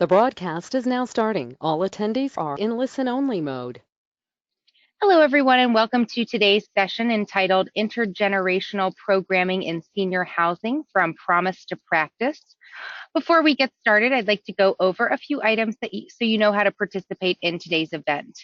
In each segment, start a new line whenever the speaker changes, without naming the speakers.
The broadcast is now starting. All attendees are in listen-only mode.
Hello, everyone, and welcome to today's session entitled Intergenerational Programming in Senior Housing from Promise to Practice. Before we get started, I'd like to go over a few items so you know how to participate in today's event.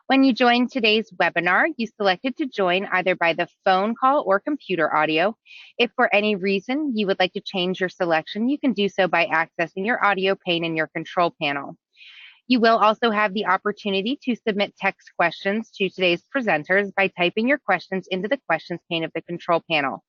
When you joined today's webinar, you selected to join either by the phone call or computer audio. If for any reason you would like to change your selection, you can do so by accessing your audio pane in your control panel. You will also have the opportunity to submit text questions to today's presenters by typing your questions into the questions pane of the control panel.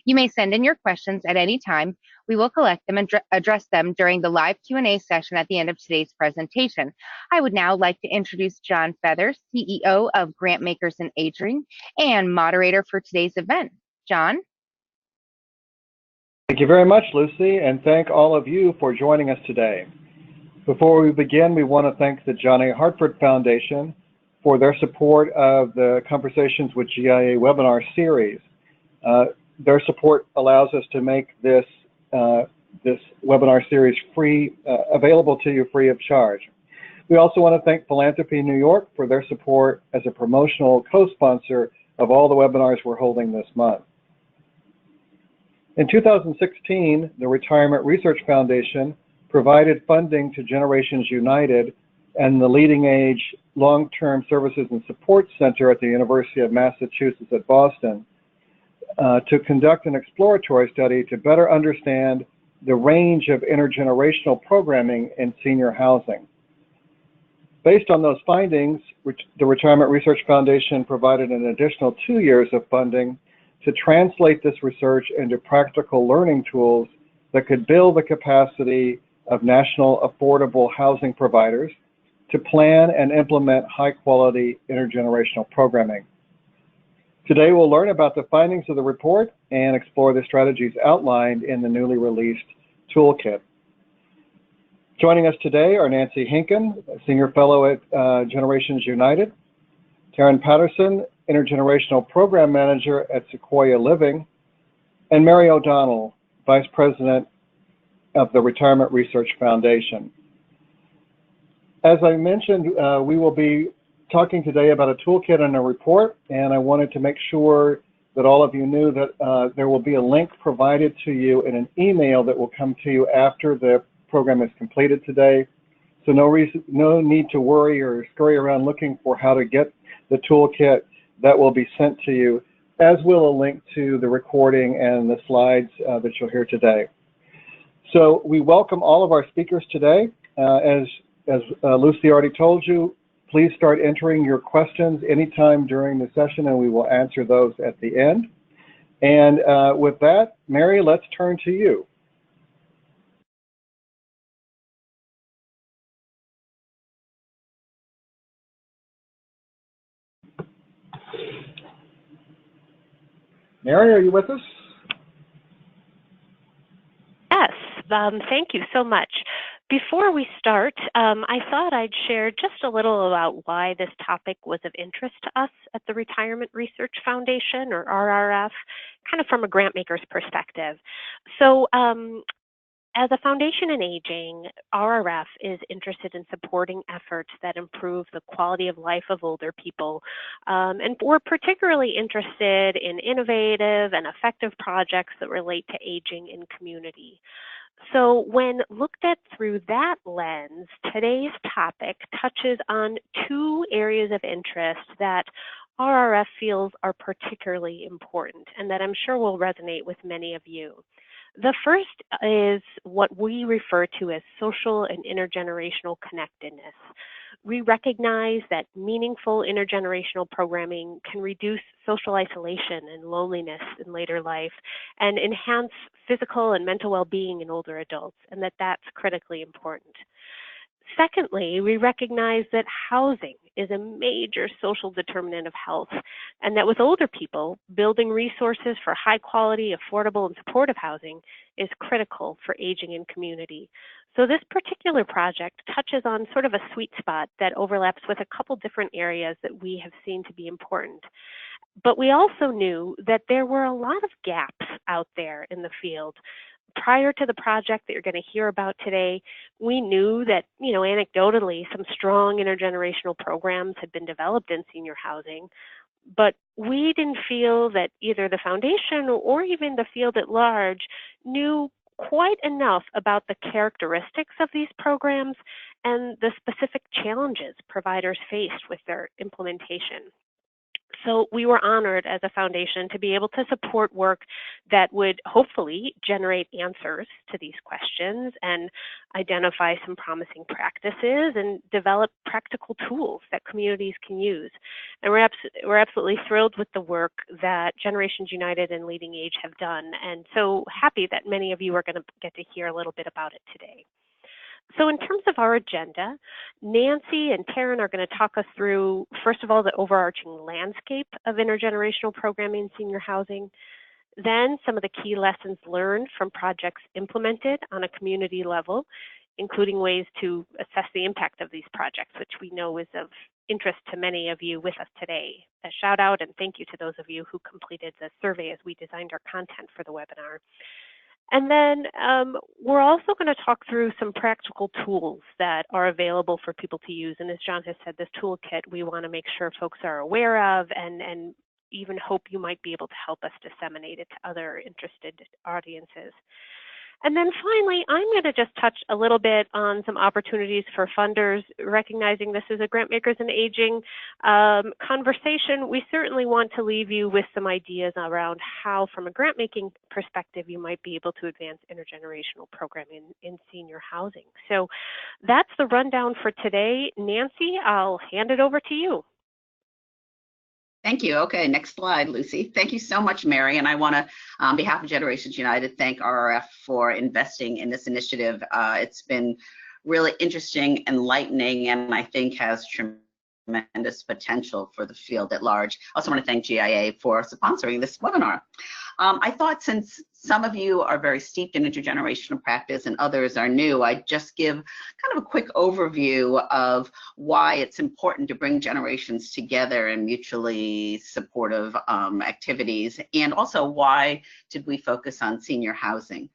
You may send in your questions at any time. We will collect them and address them during the live Q&A session at the end of today's presentation. I would now like to introduce John Feather, CEO of Grantmakers and Aging, and moderator for today's event. John?
Thank you very much, Lucy, and thank all of you for joining us today. Before we begin, we want to thank the John A. Hartford Foundation for their support of the Conversations with GIA webinar series. Their support allows us to make this webinar series available to you free of charge. We also want to thank Philanthropy New York for their support as a promotional co-sponsor of all the webinars we're holding this month. In 2016, the Retirement Research Foundation provided funding to Generations United and the LeadingAge Long-Term Services and Support Center at the University of Massachusetts at Boston to conduct an exploratory study to better understand the range of intergenerational programming in senior housing. Based on those findings, the Retirement Research Foundation provided an additional 2 years of funding to translate this research into practical learning tools that could build the capacity of national affordable housing providers to plan and implement high-quality intergenerational programming. Today, we'll learn about the findings of the report and explore the strategies outlined in the newly released toolkit. Joining us today are Nancy Hinken, Senior Fellow at Generations United, Taryn Patterson, Intergenerational Program Manager at Sequoia Living, and Mary O'Donnell, Vice President of the Retirement Research Foundation. As I mentioned, we will be talking today about a toolkit and a report, and I wanted to make sure that all of you knew that there will be a link provided to you in an email that will come to you after the program is completed today. So no need to worry or scurry around looking for how to get the toolkit. That will be sent to you, as will a link to the recording and the slides that you'll hear today. So we welcome all of our speakers today. As Lucy already told you, please start entering your questions anytime during the session and we will answer those at the end. And with that, Mary, let's turn to you. Mary, are you with us?
Yes, thank you so much. Before we start, I thought I'd share just a little about why this topic was of interest to us at the Retirement Research Foundation, or RRF, kind of from a Grantmakers perspective. So as a foundation in aging, RRF is interested in supporting efforts that improve the quality of life of older people. And we're particularly interested in innovative and effective projects that relate to aging in community. So when looked at through that lens, today's topic touches on two areas of interest that RRF feels are particularly important and that I'm sure will resonate with many of you. The first is what we refer to as social and intergenerational connectedness. We recognize that meaningful intergenerational programming can reduce social isolation and loneliness in later life and enhance physical and mental well-being in older adults, and that that's critically important. Secondly, we recognize that housing is a major social determinant of health, and that with older people, building resources for high quality, affordable, and supportive housing is critical for aging in community. So this particular project touches on sort of a sweet spot that overlaps with a couple different areas that we have seen to be important. But we also knew that there were a lot of gaps out there in the field. prior to the project that you're going to hear about today, we knew that, anecdotally, some strong intergenerational programs had been developed in senior housing, but we didn't feel that either the foundation or even the field at large knew quite enough about the characteristics of these programs and the specific challenges providers faced with their implementation. So we were honored as a foundation to be able to support work that would hopefully generate answers to these questions and identify some promising practices and develop practical tools that communities can use. And we're absolutely thrilled with the work that Generations United and LeadingAge have done, and so happy that many of you are going to get to hear a little bit about it today. So in terms of our agenda, Nancy and Taryn are going to talk us through, first of all, the overarching landscape of intergenerational programming in senior housing, then some of the key lessons learned from projects implemented on a community level, including ways to assess the impact of these projects, which we know is of interest to many of you with us today. A shout out and thank you to those of you who completed the survey as we designed our content for the webinar. And then we're also going to talk through some practical tools that are available for people to use. And as John has said, this toolkit we want to make sure folks are aware of and even hope you might be able to help us disseminate it to other interested audiences. And then finally, I'm going to just touch a little bit on some opportunities for funders, recognizing this is a Grantmakers and Aging conversation. We certainly want to leave you with some ideas around how, from a grant-making perspective, you might be able to advance intergenerational programming in senior housing. So that's the rundown for today. Nancy, I'll hand it over to you.
Thank you. Okay, next slide, Lucy. Thank you so much, Mary. And I want to, on behalf of Generations United, thank RRF for investing in this initiative. It's been really interesting, enlightening, and I think has tremendous potential for the field at large. I also want to thank GIA for sponsoring this webinar. I thought since some of you are very steeped in intergenerational practice and others are new, I'd just give kind of a quick overview of why it's important to bring generations together in mutually supportive activities, and also why did we focus on senior housing.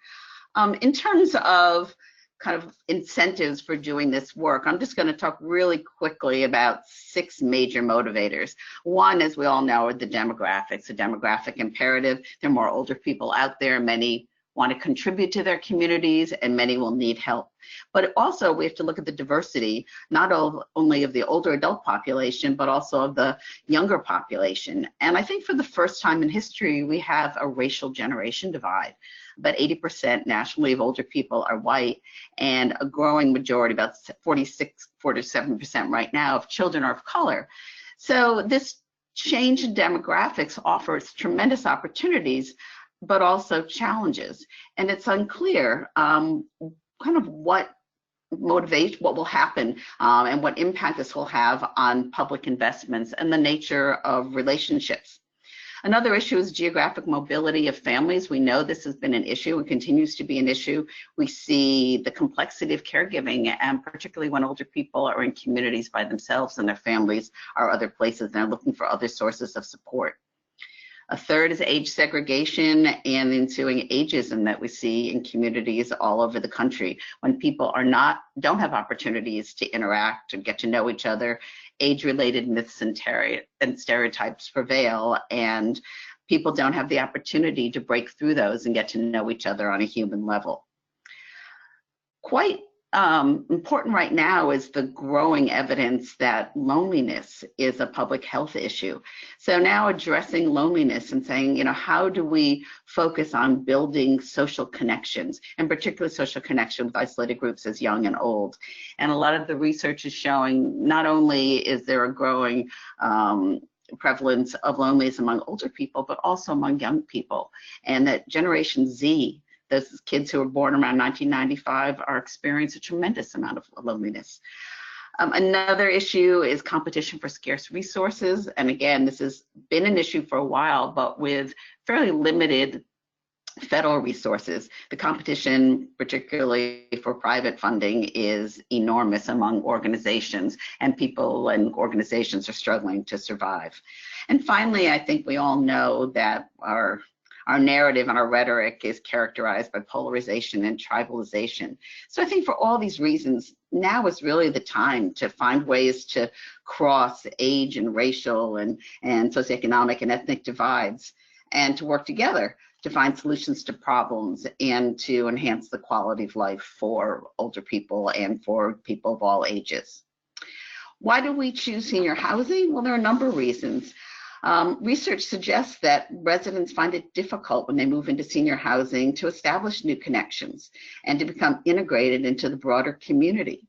In terms of kind of incentives for doing this work, I'm just going to talk really quickly about 6 major motivators. One, as we all know, are the demographics, the demographic imperative. There are more older people out there. Many want to contribute to their communities, and many will need help. But also, we have to look at the diversity, not only of the older adult population, but also of the younger population. And I think for the first time in history, we have a racial generation divide. About 80% nationally of older people are white, and a growing majority, about 47% right now, of children are of color. So this change in demographics offers tremendous opportunities, but also challenges. And it's unclear kind of what motivates, what will happen, and what impact this will have on public investments and the nature of relationships. Another issue is geographic mobility of families. We know this has been an issue and continues to be an issue. We see the complexity of caregiving, and particularly when older people are in communities by themselves and their families are other places and they're looking for other sources of support. A third is age segregation and the ensuing ageism that we see in communities all over the country. When people don't have opportunities to interact and get to know each other, age-related myths and stereotypes prevail, and people don't have the opportunity to break through those and get to know each other on a human level. Quite important right now is the growing evidence that loneliness is a public health issue. So now addressing loneliness and saying, how do we focus on building social connections, and particularly social connection with isolated groups as young and old. And a lot of the research is showing not only is there a growing prevalence of loneliness among older people, but also among young people, and that Generation Z, those kids who were born around 1995, are experiencing a tremendous amount of loneliness. Another issue is competition for scarce resources. And again, this has been an issue for a while, but with fairly limited federal resources, the competition, particularly for private funding, is enormous among organizations, and people and organizations are struggling to survive. And finally, I think we all know that our Our narrative and our rhetoric is characterized by polarization and tribalization. So I think for all these reasons, now is really the time to find ways to cross age and racial and socioeconomic and ethnic divides, and to work together to find solutions to problems and to enhance the quality of life for older people and for people of all ages. Why do we choose senior housing? Well, there are a number of reasons. Research suggests that residents find it difficult when they move into senior housing to establish new connections and to become integrated into the broader community.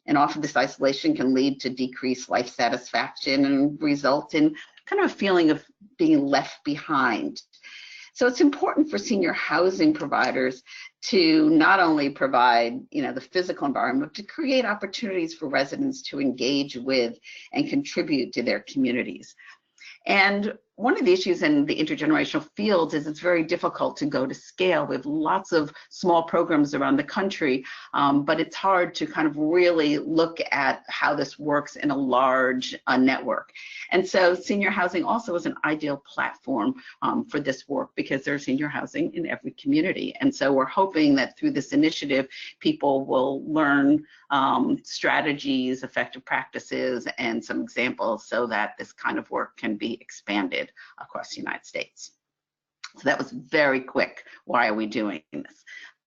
And often this isolation can lead to decreased life satisfaction and result in kind of a feeling of being left behind. So it's important for senior housing providers to not only provide, the physical environment, but to create opportunities for residents to engage with and contribute to their communities. And one of the issues in the intergenerational fields is it's very difficult to go to scale. We have lots of small programs around the country, but it's hard to kind of really look at how this works in a large network. And so senior housing also is an ideal platform for this work because there's senior housing in every community. And so we're hoping that through this initiative, people will learn strategies, effective practices, and some examples so that this kind of work can be expanded across the United States. So that was very quick. Why are we doing this?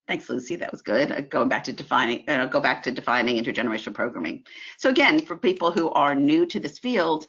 Thanks, Lucy. That was good. Go back to defining intergenerational programming. So again, for people who are new to this field,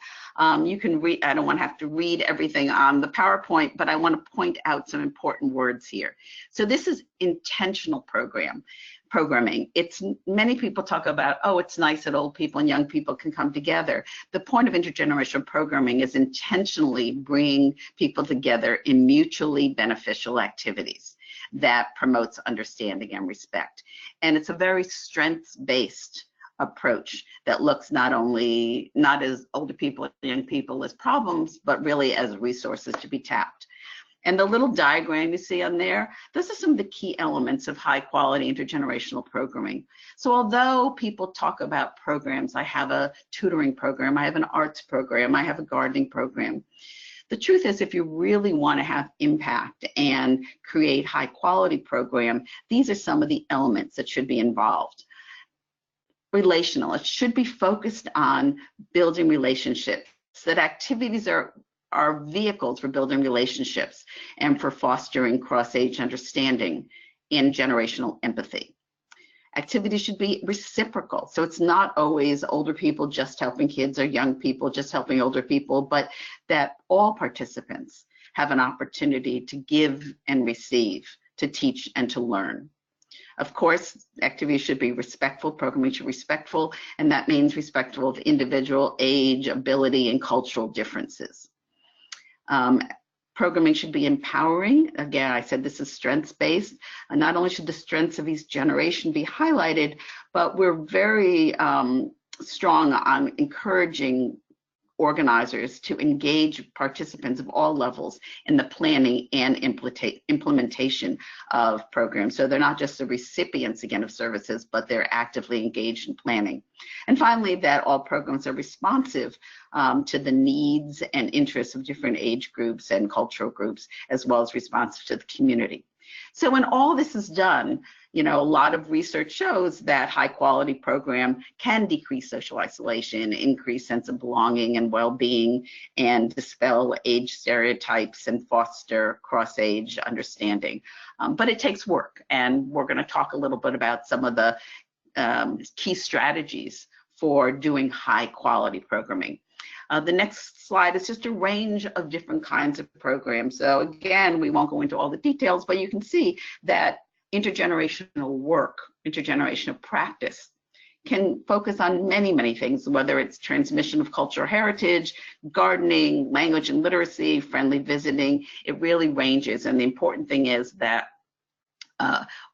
you can read. I don't want to have to read everything on the PowerPoint, but I want to point out some important words here. So this is intentional programming. It's many people talk about, oh, it's nice that old people and young people can come together. The point of intergenerational programming is intentionally bringing people together in mutually beneficial activities that promotes understanding and respect. And it's a very strengths-based approach that looks not as older people and young people as problems, but really as resources to be tapped. And the little diagram you see on there, those are some of the key elements of high quality intergenerational programming. So although people talk about programs, I have a tutoring program, I have an arts program, I have a gardening program. The truth is, if you really want to have impact and create high quality program, these are some of the elements that should be involved. Relational, it should be focused on building relationships, that activities are vehicles for building relationships and for fostering cross-age understanding and generational empathy. Activities should be reciprocal. So it's not always older people just helping kids or young people just helping older people, but that all participants have an opportunity to give and receive, to teach and to learn. Of course, activities should be respectful, programming should be respectful, and that means respectful of individual age, ability, and cultural differences. Programming should be empowering. Again, I said this is strengths-based. Not only should the strengths of each generation be highlighted, but we're very strong on encouraging organizers to engage participants of all levels in the planning and implementation of programs. So they're not just the recipients, again, of services, but they're actively engaged in planning. And finally, that all programs are responsive to the needs and interests of different age groups and cultural groups, as well as responsive to the community. So when all this is done, a lot of research shows that high quality program can decrease social isolation, increase sense of belonging and well-being, and dispel age stereotypes and foster cross-age understanding. But it takes work, and we're going to talk a little bit about some of the key strategies for doing high quality programming. The next slide is just a range of different kinds of programs. So again, we won't go into all the details, but you can see that intergenerational work, intergenerational practice can focus on many, many things, whether it's transmission of cultural heritage, gardening, language and literacy, friendly visiting. It really ranges. And the important thing is that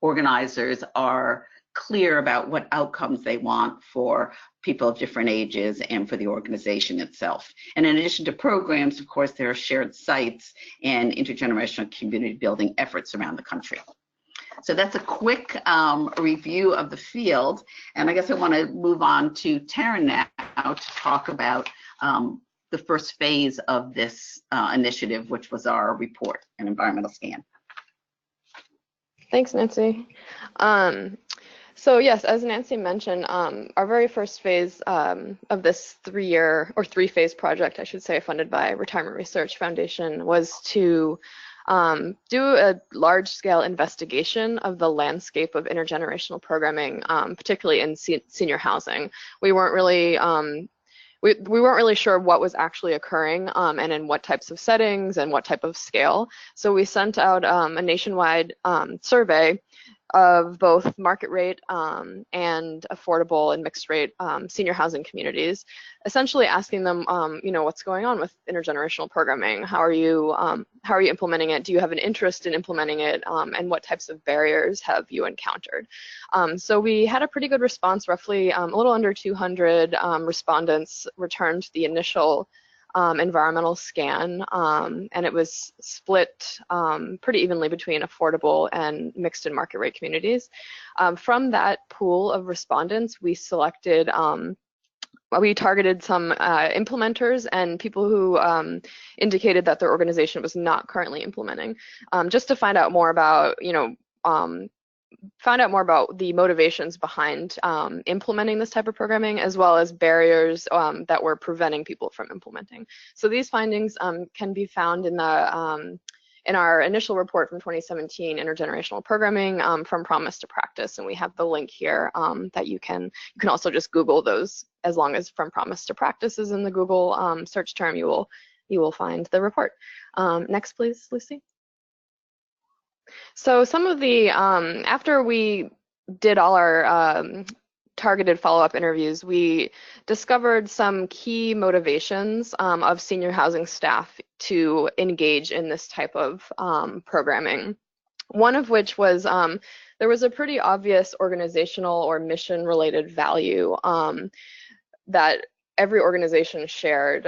organizers are clear about what outcomes they want for people of different ages and for the organization itself. And in addition to programs, of course, there are shared sites and intergenerational community building efforts around the country. So that's a quick review of the field. And I guess I want to move on to Taryn now to talk about the first phase of this initiative, which was our report and environmental scan.
Thanks, Nancy. So yes, as Nancy mentioned, our very first phase of this three-phase project, I should say, funded by Retirement Research Foundation, was to do a large-scale investigation of the landscape of intergenerational programming, particularly in senior housing. We weren't really we weren't really sure what was actually occurring and in what types of settings and what type of scale. So we sent out a nationwide survey of both market rate and affordable and mixed rate senior housing communities, essentially asking them, you know, what's going on with intergenerational programming? How are you implementing it? Do you have an interest in implementing it? And what types of barriers have you encountered? So we had a pretty good response. Roughly a little under 200 respondents returned the initial environmental scan, and it was split pretty evenly between affordable and mixed and market rate communities. From that pool of respondents, we selected, we targeted some implementers and people who indicated that their organization was not currently implementing, just to find out more about, you know, find out more about the motivations behind implementing this type of programming, as well as barriers that were preventing people from implementing. So these findings can be found in the in our initial report from 2017, Intergenerational Programming from Promise to Practice, and we have the link here that you can also just Google those. As long as From Promise to Practice is in the Google search term, you will find the report. Next, please, Lucy. So some of the, after we did all our targeted follow-up interviews, we discovered some key motivations of senior housing staff to engage in this type of programming. One of which was there was a pretty obvious organizational or mission-related value that every organization shared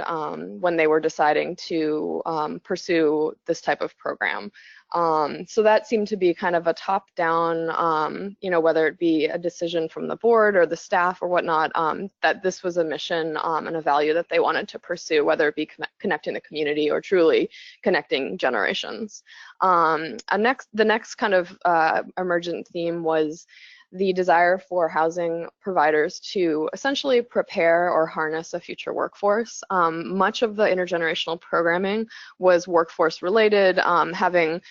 when they were deciding to pursue this type of program. So that seemed to be kind of a top-down, you know, whether it be a decision from the board or the staff or whatnot, that this was a mission and a value that they wanted to pursue, whether it be connecting the community or truly connecting generations. The next kind of emergent theme was the desire for housing providers to essentially prepare or harness a future workforce. Much of the intergenerational programming was workforce related, having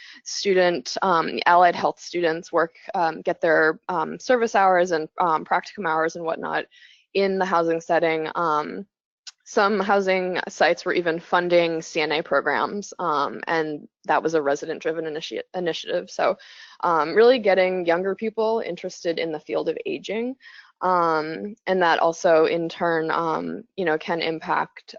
allied health students get their service hours and practicum hours and whatnot in the housing setting. Some housing sites were even funding CNA programs, and that was a resident-driven initiative. So really getting younger people interested in the field of aging, and that also in turn, you know, can impact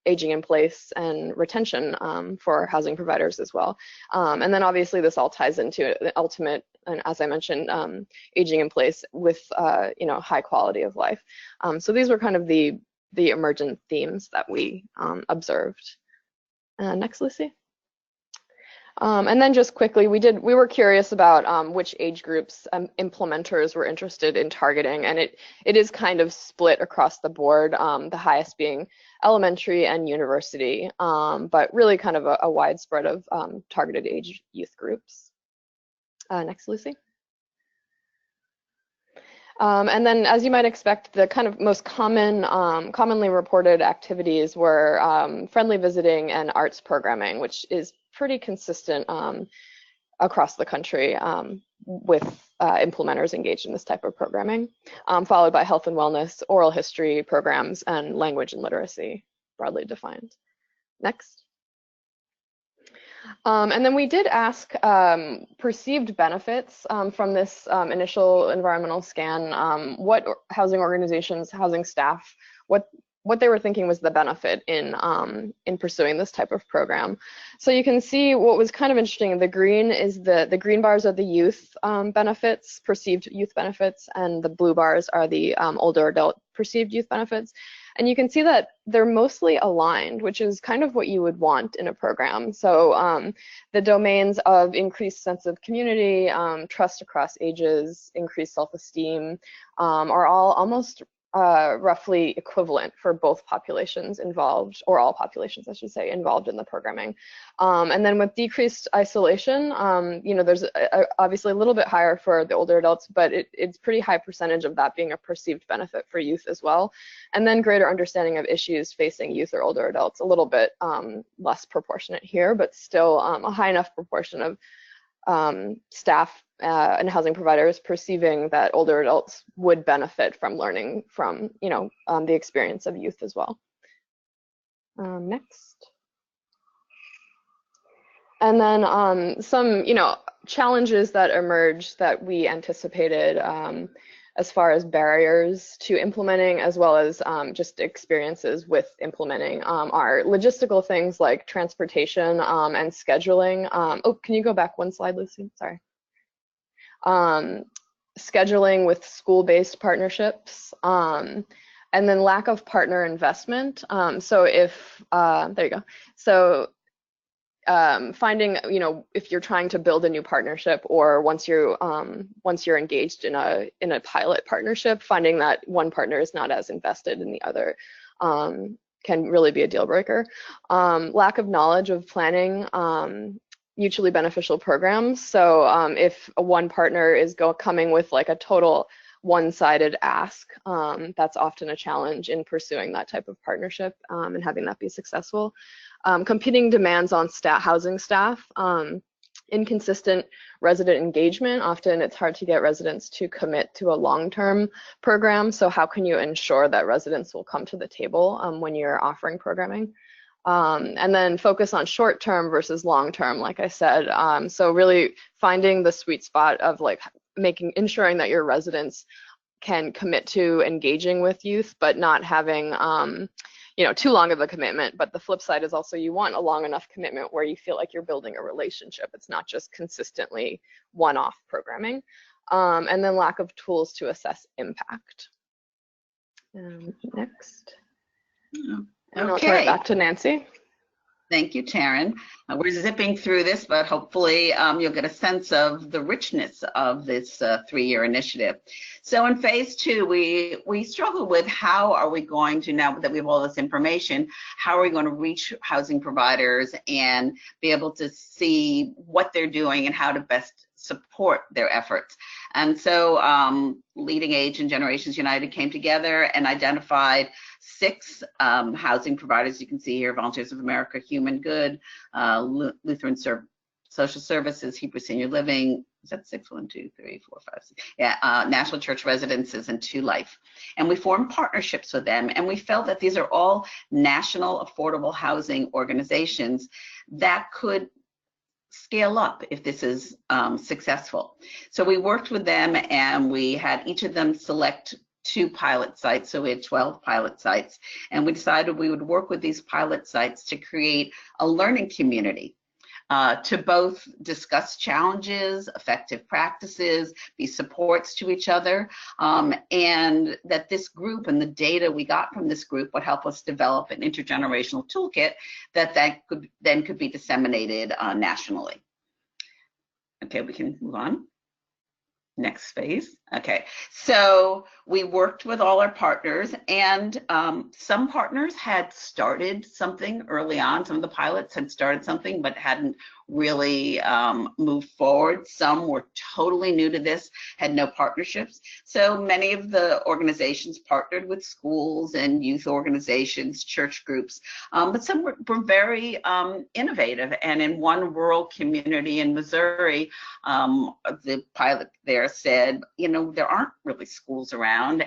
aging in place and retention for housing providers as well. And then obviously this all ties into the ultimate, and as I mentioned, aging in place with, you know, high quality of life. So these were kind of the emergent themes that we observed. Next, Lucy. And then just quickly, we were curious about which age groups implementers were interested in targeting, and it is kind of split across the board, the highest being elementary and university, but really kind of a widespread of targeted age youth groups. Next, Lucy. And then, as you might expect, the kind of most commonly reported activities were friendly visiting and arts programming, which is pretty consistent across the country with implementers engaged in this type of programming, followed by health and wellness, oral history programs, and language and literacy, broadly defined. Next. And then we did ask perceived benefits from this initial environmental scan, what housing organizations, housing staff, what they were thinking was the benefit in pursuing this type of program. So you can see what was kind of interesting. The green is the green bars are the youth benefits, perceived youth benefits, and the blue bars are the older adult perceived youth benefits. And you can see that they're mostly aligned, which is kind of what you would want in a program. So the domains of increased sense of community, trust across ages, increased self-esteem are all almost roughly equivalent for both populations involved, or all populations, I should say, involved in the programming. And then with decreased isolation, you know, there's obviously a little bit higher for the older adults, but it's pretty high percentage of that being a perceived benefit for youth as well. And then greater understanding of issues facing youth or older adults, a little bit less proportionate here, but still a high enough proportion of staff and housing providers perceiving that older adults would benefit from learning from, you know, the experience of youth as well. Next. And then some, you know, challenges that emerged that we anticipated as far as barriers to implementing, as well as just experiences with implementing, are logistical things like transportation and scheduling. Oh, can you go back one slide, Lucy? Sorry. Scheduling with school-based partnerships, and then lack of partner investment. So if, there you go. So finding, you know, if you're trying to build a new partnership, or once you're engaged in a pilot partnership, finding that one partner is not as invested in the other can really be a deal breaker. Lack of knowledge of planning mutually beneficial programs. So if one partner is coming with like a total one-sided ask, that's often a challenge in pursuing that type of partnership and having that be successful. Competing demands on housing staff, inconsistent resident engagement. Often it's hard to get residents to commit to a long-term program. So how can you ensure that residents will come to the table when you're offering programming? And then focus on short-term versus long-term, like I said. So really finding the sweet spot of like ensuring that your residents can commit to engaging with youth, but not having you know, too long of a commitment. But the flip side is also you want a long enough commitment where you feel like you're building a relationship. It's not just consistently one-off programming. And then lack of tools to assess impact. Next. And I'll turn it back to Nancy.
Thank you, Taryn. We're zipping through this, but hopefully you'll get a sense of the richness of this 3-year initiative. So in phase 2, we struggle with how are we going to, now that we have all this information, how are we going to reach housing providers and be able to see what they're doing and how to best support their efforts. And so LeadingAge and Generations United came together and identified 6 housing providers. You can see here: Volunteers of America, Human Good, Lutheran Social Services, Hebrew Senior Living. Is that 6? 1, 2, 3, 4, 5, 6. Yeah, National Church Residences, and 2 Life. And we formed partnerships with them, and we felt that these are all national affordable housing organizations that could scale up if this is successful. So we worked with them, and we had each of them select 2 pilot sites. So we had 12 pilot sites, and we decided we would work with these pilot sites to create a learning community to both discuss challenges, effective practices, be supports to each other, and that this group and the data we got from this group would help us develop an intergenerational toolkit that could be disseminated nationally. Okay, we can move on. Next phase. Okay, so we worked with all our partners, and some partners had started something early on. Some of the pilots had started something but hadn't really moved forward. Some were totally new to this, had no partnerships. So many of the organizations partnered with schools and youth organizations, church groups, but some were very innovative. And in one rural community in Missouri, the pilot there said, you know, there aren't really schools around,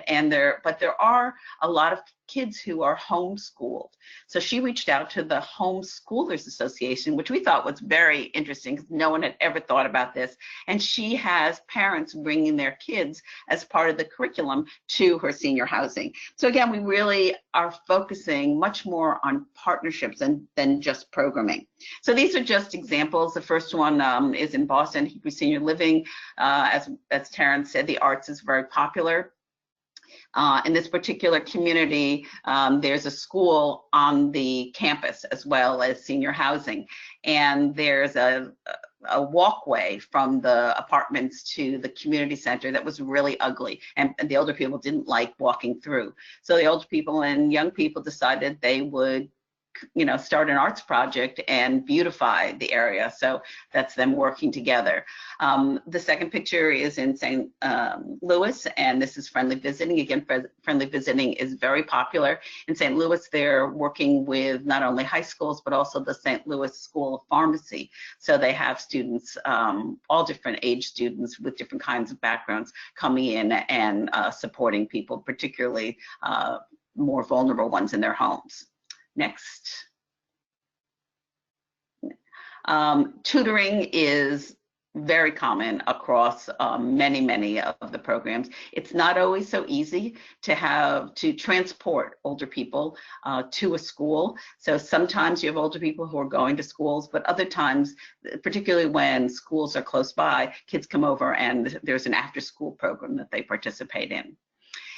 but there are a lot of kids who are homeschooled. So she reached out to the Homeschoolers Association, which we thought was very interesting because no one had ever thought about this. And she has parents bringing their kids as part of the curriculum to her senior housing. So again, we really are focusing much more on partnerships than just programming. So these are just examples. The first one is in Boston, Hebrew Senior Living. As Taryn said, the arts is very popular. In this particular community, there's a school on the campus as well as senior housing, and there's a walkway from the apartments to the community center that was really ugly, and the older people didn't like walking through. So the older people and young people decided they would start an arts project and beautify the area. So that's them working together. The second picture is in St. Louis, and this is Friendly Visiting. Again, Friendly Visiting is very popular in St. Louis. They're working with not only high schools, but also the St. Louis School of Pharmacy. So they have students, all different age students with different kinds of backgrounds coming in and supporting people, particularly more vulnerable ones in their homes. Next. Tutoring is very common across many of the programs. It's not always so easy to transport older people to a school. So sometimes you have older people who are going to schools, but other times, particularly when schools are close by, kids come over and there's an after-school program that they participate in.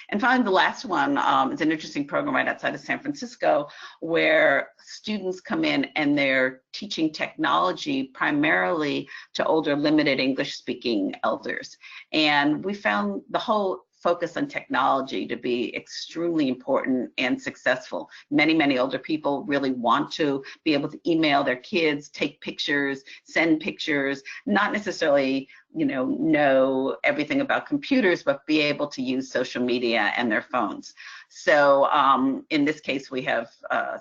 And finally, the last one is an interesting program right outside of San Francisco, where students come in and they're teaching technology primarily to older limited English-speaking elders. And we found the whole focus on technology to be extremely important and successful. Many older people really want to be able to email their kids, take pictures, send pictures, not necessarily know everything about computers, but be able to use social media and their phones. So in this case, we have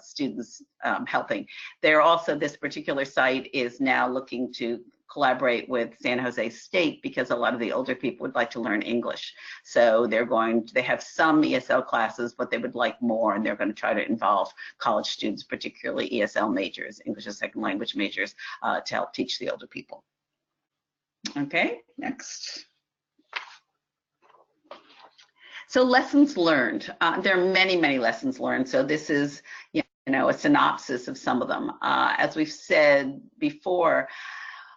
students helping. This particular site is now looking to collaborate with San Jose State because a lot of the older people would like to learn English. So they have some ESL classes, but they would like more, and they're going to try to involve college students, particularly ESL majors, English as Second Language majors, to help teach the older people. Okay, next. So lessons learned. There are many lessons learned. So this is, a synopsis of some of them. As we've said before,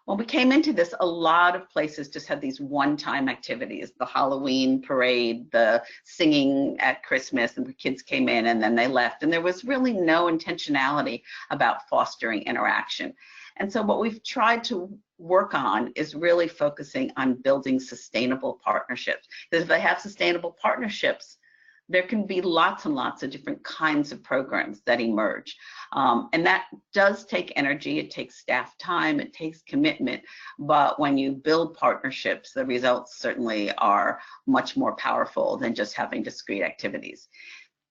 when we came into this, a lot of places just had these one-time activities, the Halloween parade, the singing at Christmas, and the kids came in and then they left. And there was really no intentionality about fostering interaction. And so what we've tried to work on is really focusing on building sustainable partnerships. Because if they have sustainable partnerships, there can be lots and lots of different kinds of programs that emerge. And that does take energy, it takes staff time, it takes commitment, but when you build partnerships, the results certainly are much more powerful than just having discrete activities.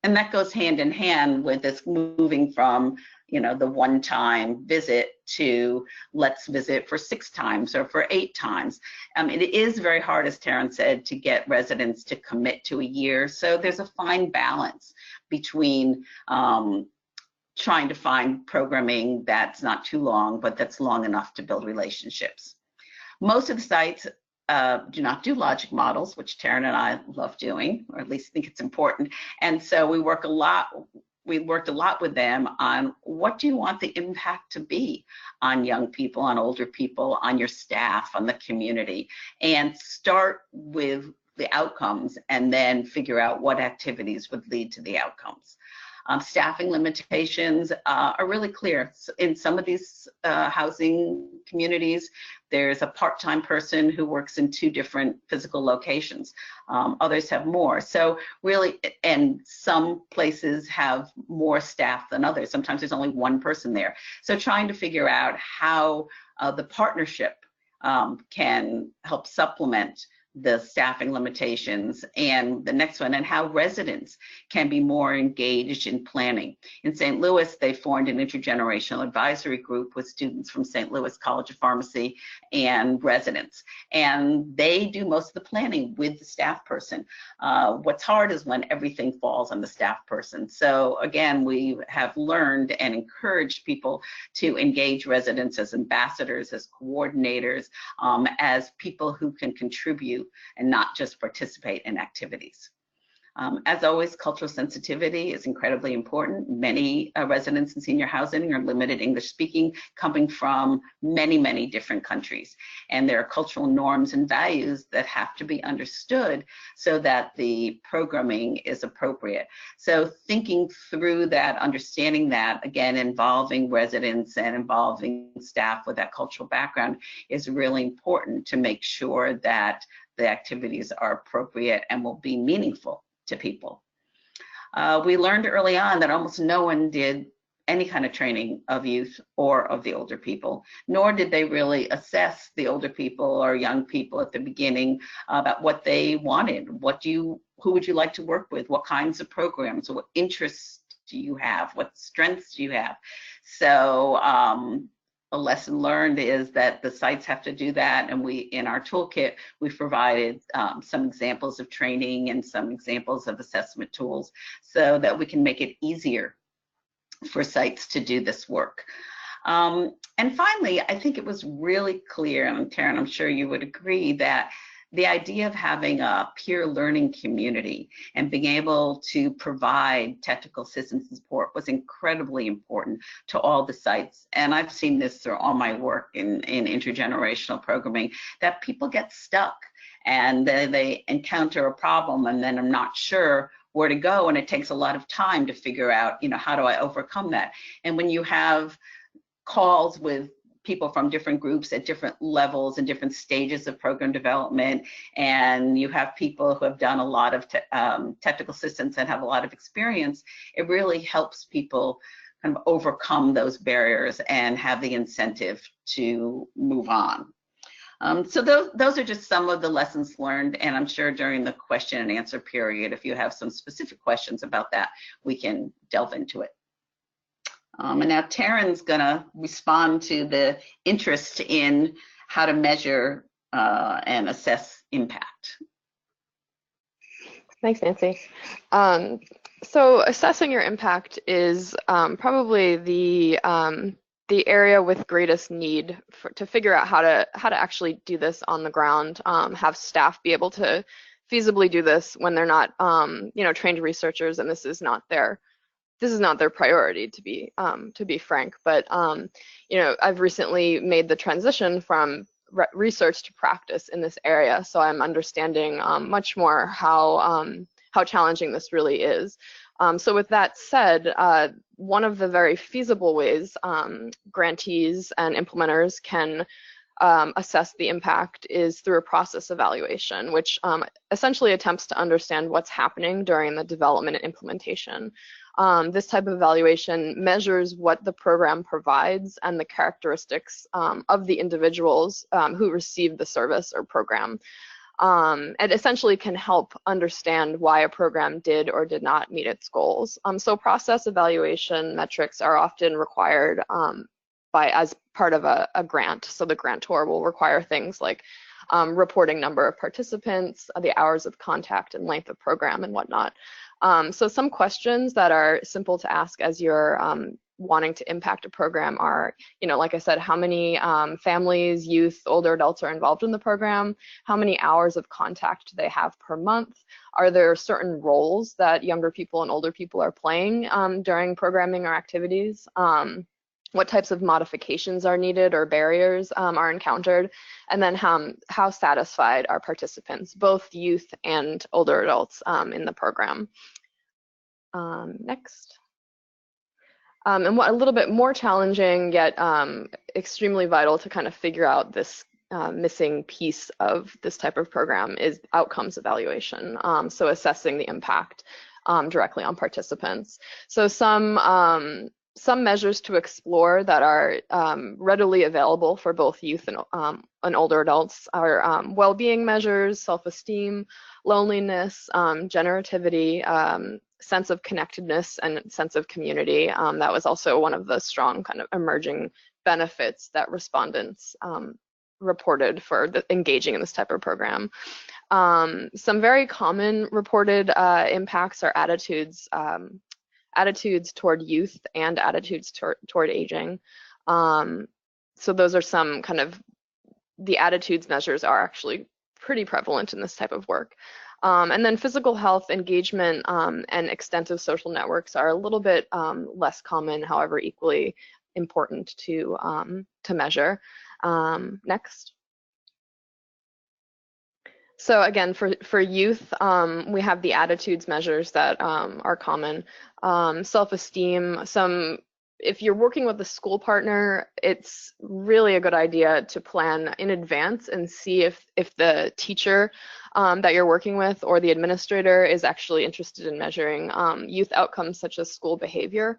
And that goes hand in hand with this moving from the one-time visit to let's visit for 6 times or for 8 times. It is very hard, as Taryn said, to get residents to commit to a year. So there's a fine balance between trying to find programming that's not too long, but that's long enough to build relationships. Most of the sites do not do logic models, which Taryn and I love doing, or at least think it's important. And so we worked a lot with them on what do you want the impact to be on young people, on older people, on your staff, on the community, and start with the outcomes and then figure out what activities would lead to the outcomes. Staffing limitations are really clear. In some of these housing communities, there's a part-time person who works in 2 different physical locations. Others have more. So really, and some places have more staff than others. Sometimes there's only 1 person there. So trying to figure out how the partnership can help supplement the staffing limitations, and the next one, and how residents can be more engaged in planning. In St. Louis, they formed an intergenerational advisory group with students from St. Louis College of Pharmacy and residents, and they do most of the planning with the staff person. What's hard is when everything falls on the staff person. So again, we have learned and encouraged people to engage residents as ambassadors, as coordinators, as people who can contribute and not just participate in activities. As always, cultural sensitivity is incredibly important. Many residents in senior housing are limited English speaking, coming from many, many different countries. And there are cultural norms and values that have to be understood so that the programming is appropriate. So thinking through that, understanding that, again, involving residents and involving staff with that cultural background is really important to make sure that the activities are appropriate and will be meaningful to people. We learned early on that almost no one did any kind of training of youth or of the older people, nor did they really assess the older people or young people at the beginning about what they wanted. Who would you like to work with? What kinds of programs? What interests do you have? What strengths do you have? So a lesson learned is that the sites have to do that, and in our toolkit, we've provided some examples of training and some examples of assessment tools so that we can make it easier for sites to do this work. And finally, I think it was really clear, and Taryn, I'm sure you would agree, that the idea of having a peer learning community and being able to provide technical assistance and support was incredibly important to all the sites. And I've seen this through all my work in intergenerational programming, that people get stuck and they encounter a problem and then I'm not sure where to go, and it takes a lot of time to figure out, how do I overcome that? And when you have calls with people from different groups at different levels and different stages of program development, and you have people who have done a lot of technical assistance and have a lot of experience, it really helps people kind of overcome those barriers and have the incentive to move on. So those are just some of the lessons learned, and I'm sure during the question and answer period, if you have some specific questions about that, we can delve into it. And now Taryn's gonna respond to the interest in how to measure and assess impact.
Thanks, Nancy. So assessing your impact is probably the area with greatest need to figure out how to actually do this on the ground, have staff be able to feasibly do this when they're not trained researchers, and this is not their priority, to be frank. But I've recently made the transition from research to practice in this area, so I'm understanding much more how challenging this really is. So with that said, one of the very feasible ways grantees and implementers can assess the impact is through a process evaluation, which essentially attempts to understand what's happening during the development and implementation. This type of evaluation measures what the program provides and the characteristics of the individuals who receive the service or program. It essentially can help understand why a program did or did not meet its goals. So process evaluation metrics are often required as part of a grant. So the grantor will require things like reporting number of participants, the hours of contact and length of program and whatnot. So some questions that are simple to ask as you're wanting to impact a program are, like I said, how many families, youth, older adults are involved in the program? How many hours of contact do they have per month? Are there certain roles that younger people and older people are playing during programming or activities? What types of modifications are needed or barriers are encountered? And then how satisfied are participants, both youth and older adults in the program? Next. And what a little bit more challenging, yet extremely vital to kind of figure out this missing piece of this type of program is outcomes evaluation. So assessing the impact directly on participants. So some measures to explore that are readily available for both youth and older adults are well-being measures, self-esteem, loneliness, generativity, sense of connectedness, and sense of community. That was also one of the strong kind of emerging benefits that respondents reported for engaging in this type of program. Some very common reported impacts are attitudes toward youth and attitudes toward aging. So those are some kind of, the attitudes measures are actually pretty prevalent in this type of work. And then physical health, engagement, and extensive social networks are a little bit less common, however, equally important to measure. Next. So again, for youth, we have the attitudes measures that are common. Self-esteem, if you're working with a school partner, it's really a good idea to plan in advance and see if the teacher that you're working with or the administrator is actually interested in measuring youth outcomes such as school behavior.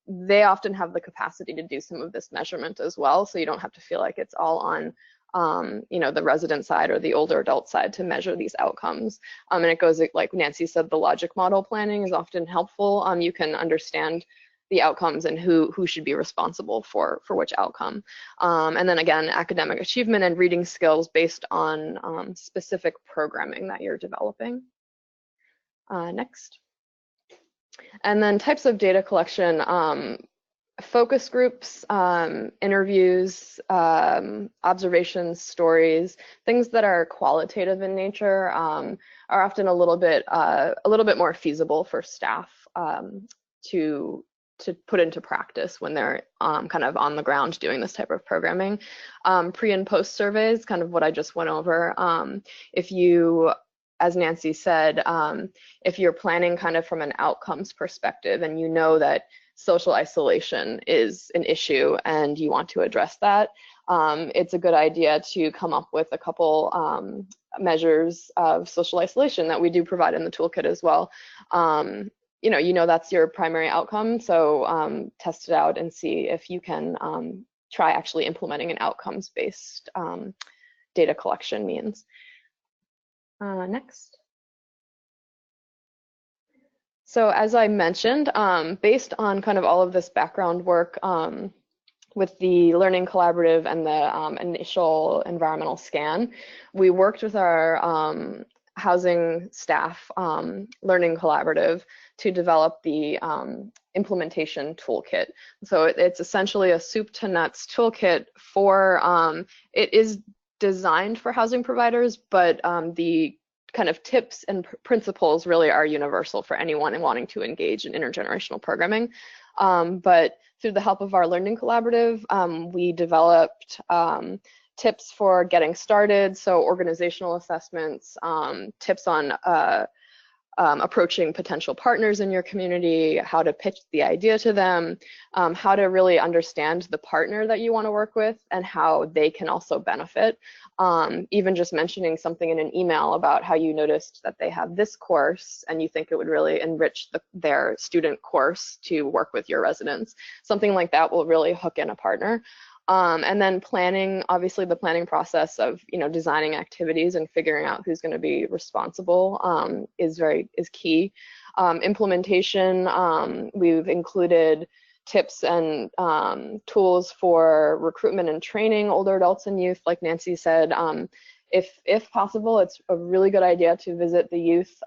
They often have the capacity to do some of this measurement as well, so you don't have to feel like it's all on the resident side or the older adult side to measure these outcomes. And it goes, like Nancy said, the logic model planning is often helpful. You can understand the outcomes and who should be responsible for which outcome. And then again, academic achievement and reading skills based on specific programming that you're developing. Next. And then types of data collection. Focus groups, interviews, observations, stories, things that are qualitative in nature are often a little bit more feasible for staff to put into practice when they're kind of on the ground doing this type of programming. Pre and post surveys, kind of what I just went over. If you, as Nancy said, if you're planning kind of from an outcomes perspective and you know that social isolation is an issue and you want to address that, it's a good idea to come up with a couple measures of social isolation that we do provide in the toolkit as well. You know that's your primary outcome, so test it out and see if you can try actually implementing an outcomes-based data collection means. Next. So as I mentioned, based on kind of all of this background work with the Learning Collaborative and the initial environmental scan, we worked with our housing staff Learning Collaborative to develop the implementation toolkit. So it's essentially a soup to nuts toolkit for, it is designed for housing providers, but the kind of tips and principles really are universal for anyone wanting to engage in intergenerational programming. But through the help of our Learning Collaborative, we developed tips for getting started, so organizational assessments, tips on approaching potential partners in your community, how to pitch the idea to them, how to really understand the partner that you want to work with and how they can also benefit. Even just mentioning something in an email about how you noticed that they have this course and you think it would really enrich their student course to work with your residents. Something like that will really hook in a partner. And then planning, obviously the planning process of designing activities and figuring out who's going to be responsible is key. Implementation, we've included tips and tools for recruitment and training older adults and youth. Like Nancy said, if possible, it's a really good idea to visit the youth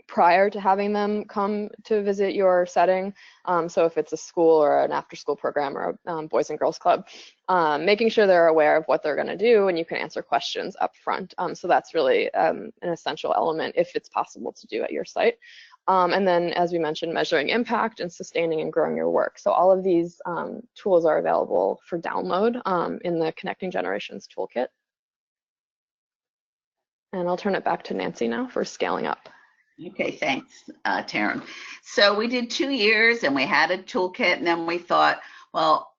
prior to having them come to visit your setting. So if it's a school or an after-school program or a Boys and Girls Club, making sure they're aware of what they're going to do and you can answer questions up front. So that's really an essential element if it's possible to do at your site. And then, as we mentioned, measuring impact and sustaining and growing your work. So all of these tools are available for download in the Connecting Generations toolkit. And I'll turn it back to Nancy now for scaling up.
Okay, thanks, Taryn. So we did 2 years and we had a toolkit, and then we thought, well,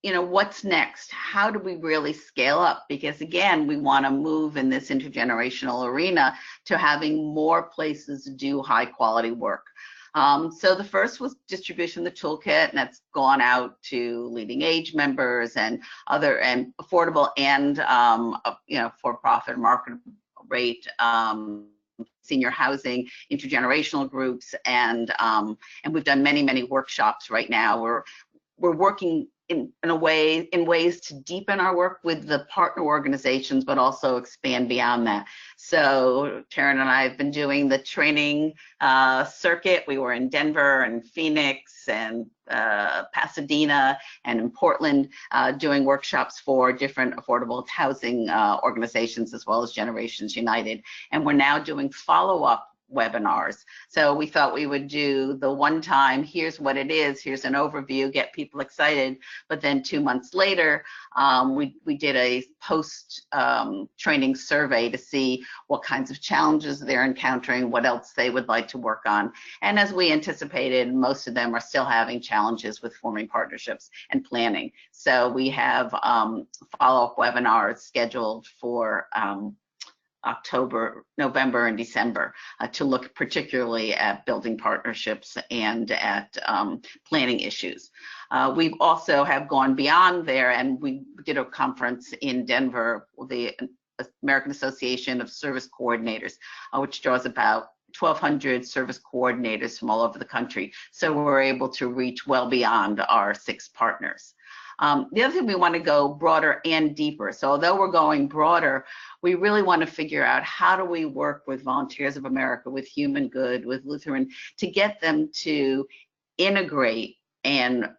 what's next? How do we really scale up? Because again, we want to move in this intergenerational arena to having more places to do high quality work. So the first was distribution of the toolkit, and that's gone out to LeadingAge members and other and affordable and for-profit market rate senior housing, intergenerational groups, and we've done many workshops right now. we're working in ways to deepen our work with the partner organizations, but also expand beyond that. So Taryn and I have been doing the training circuit. We were in Denver and Phoenix and Pasadena and in Portland doing workshops for different affordable housing organizations as well as Generations United. And we're now doing follow-up webinars. So we thought we would do the one time, here's what it is, here's an overview, get people excited. But then 2 months later, we did a post training survey to see what kinds of challenges they're encountering, what else they would like to work on. And as we anticipated, most of them are still having challenges with forming partnerships and planning. So we have follow-up webinars scheduled for October, November, and December to look particularly at building partnerships and at planning issues. We also have gone beyond there, and we did a conference in Denver, the American Association of Service Coordinators, which draws about 1,200 service coordinators from all over the country. So we're able to reach well beyond our 6 partners. The other thing, we want to go broader and deeper. So although we're going broader, we really want to figure out how do we work with Volunteers of America, with Human Good, with Lutheran, to get them to integrate and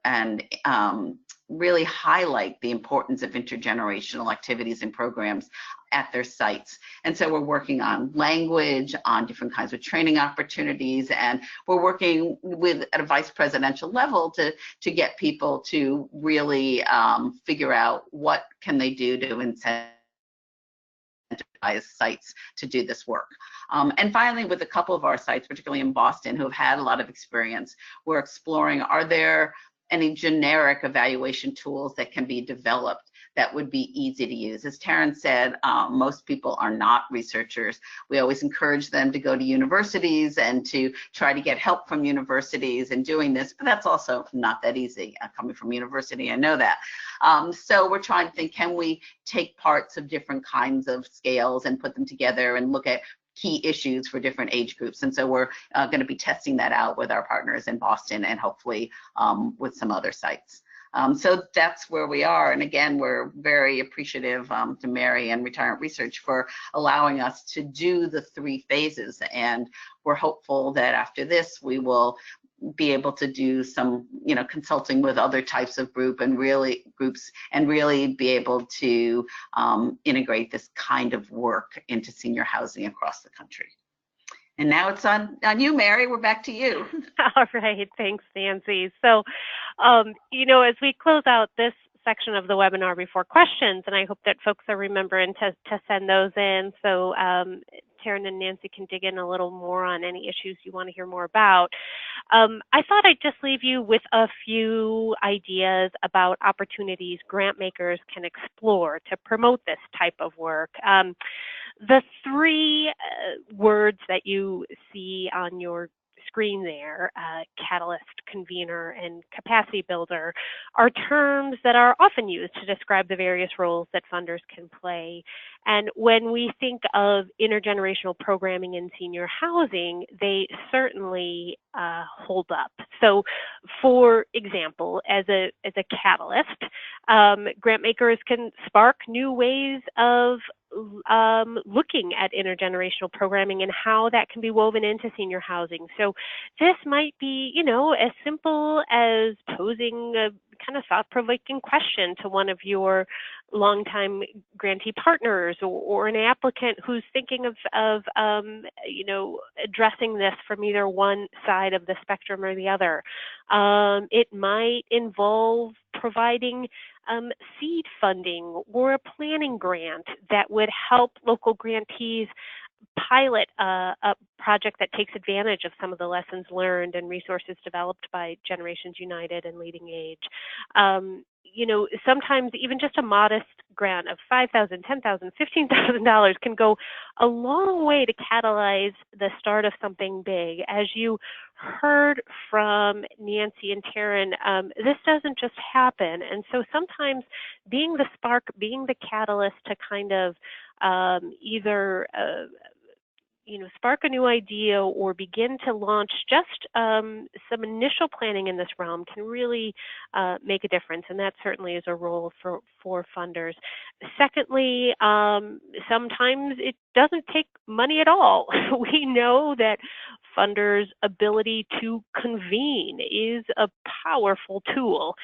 really highlight the importance of intergenerational activities and programs at their sites. And so we're working on language, on different kinds of training opportunities, and we're working with at a vice presidential level to get people to really figure out what can they do to incentivize sites to do this work. And finally, with a couple of our sites, particularly in Boston, who have had a lot of experience, we're exploring, are there any generic evaluation tools that can be developed that would be easy to use? As Taryn said, most people are not researchers. We always encourage them to go to universities and to try to get help from universities in doing this, but that's also not that easy. Coming from university, I know that. So we're trying to think, can we take parts of different kinds of scales and put them together and look at key issues for different age groups? And so we're going to be testing that out with our partners in Boston and hopefully with some other sites. So that's where we are. And again, we're very appreciative to Mary and Retirement Research for allowing us to do the 3 phases. And we're hopeful that after this, we will be able to do some, consulting with other types of groups and really be able to integrate this kind of work into senior housing across the country. And now it's on you, Mary. We're back to you.
All right. Thanks, Nancy. So, as we close out this section of the webinar before questions, and I hope that folks are remembering to send those in, so Taryn and Nancy can dig in a little more on any issues you want to hear more about. I thought I'd just leave you with a few ideas about opportunities Grantmakers can explore to promote this type of work. The 3 words that you see on your screen there, catalyst, convener, and capacity builder, are terms that are often used to describe the various roles that funders can play. And when we think of intergenerational programming in senior housing, they certainly hold up. So, for example, as a catalyst, Grantmakers can spark new ways of looking at intergenerational programming and how that can be woven into senior housing. So this might be, as simple as posing a kind of thought-provoking question to one of your longtime grantee partners or an applicant who's thinking of addressing this from either one side of the spectrum or the other. It might involve providing seed funding or a planning grant that would help local grantees pilot a project that takes advantage of some of the lessons learned and resources developed by Generations United and LeadingAge. Sometimes even just a modest grant of $5,000, $10,000, $15,000 can go a long way to catalyze the start of something big. As you heard from Nancy and Taryn, this doesn't just happen. And so sometimes being the spark, being the catalyst to kind of either spark a new idea or begin to launch just some initial planning in this realm can really make a difference, and that certainly is a role for funders. Secondly, sometimes it doesn't take money at all. We know that funders' ability to convene is a powerful tool.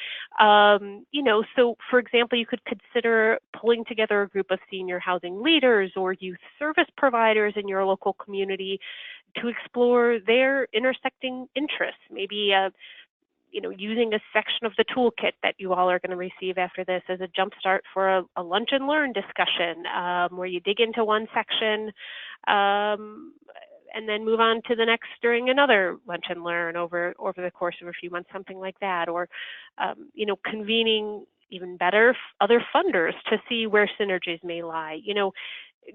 So for example, you could consider pulling together a group of senior housing leaders or youth service providers in your local community to explore their intersecting interests. Maybe using a section of the toolkit that you all are going to receive after this as a jumpstart for a lunch and learn discussion, where you dig into one section and then move on to the next during another lunch and learn over the course of a few months, something like that. Or, convening, even better, other funders to see where synergies may lie.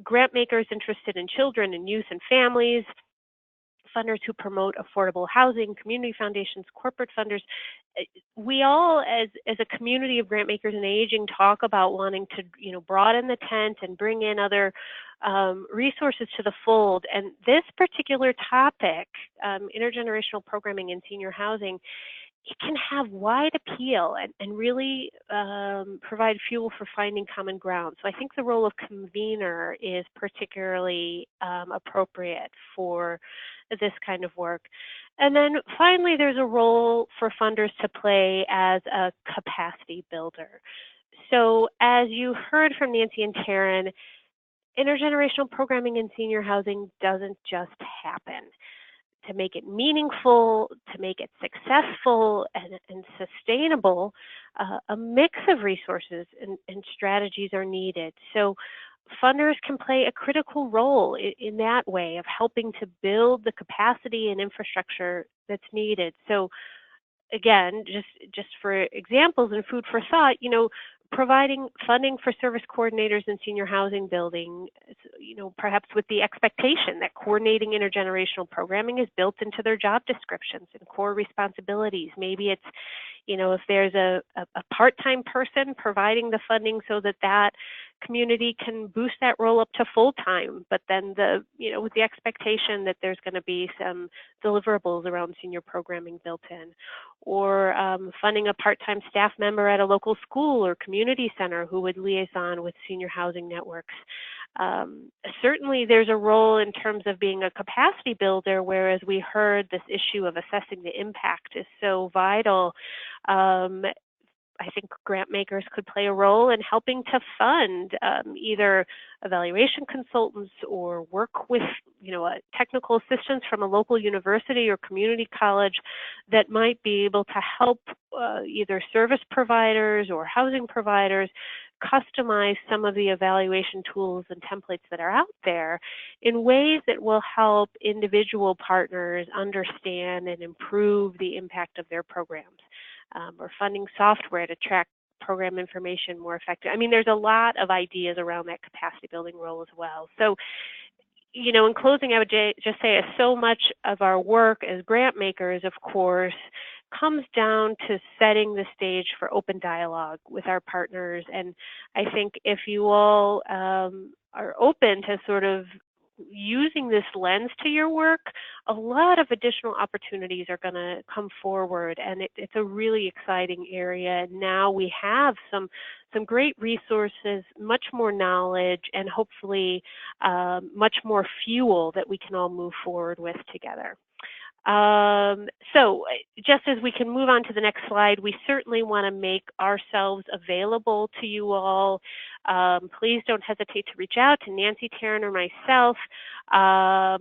Grantmakers interested in children and youth and families, funders who promote affordable housing, community foundations, corporate funders. We all, as a community of grantmakers and aging, talk about wanting to, broaden the tent and bring in other resources to the fold. And this particular topic, intergenerational programming in senior housing, it can have wide appeal and really provide fuel for finding common ground. So I think the role of convener is particularly appropriate for this kind of work. And then finally, there's a role for funders to play as a capacity builder. So as you heard from Nancy and Taryn, intergenerational programming in senior housing doesn't just happen. To make it meaningful, to make it successful and sustainable, a mix of resources and strategies are needed. So funders can play a critical role in that way of helping to build the capacity and infrastructure that's needed. So again, just for examples and food for thought, providing funding for service coordinators in senior housing building, perhaps with the expectation that coordinating intergenerational programming is built into their job descriptions and core responsibilities. Maybe it's, if there's a part-time person, providing the funding so that community can boost that role up to full-time, but then with the expectation that there's going to be some deliverables around senior programming built in. Or funding a part-time staff member at a local school or community center who would liaison with senior housing networks. Certainly there's a role in terms of being a capacity builder, whereas we heard this issue of assessing the impact is so vital. I think grantmakers could play a role in helping to fund either evaluation consultants or work with, technical assistance from a local university or community college that might be able to help either service providers or housing providers customize some of the evaluation tools and templates that are out there in ways that will help individual partners understand and improve the impact of their programs. Or funding software to track program information more effectively. I mean, there's a lot of ideas around that capacity building role as well. So, in closing, I would just say so much of our work as grant makers, of course, comes down to setting the stage for open dialogue with our partners. And I think if you all are open to sort of using this lens to your work, a lot of additional opportunities are going to come forward, and it's a really exciting area. Now we have some great resources, much more knowledge, and hopefully much more fuel that we can all move forward with together. So just as we can move on to the next slide, we certainly want to make ourselves available to you all. Please don't hesitate to reach out to Nancy, Taryn, or myself. But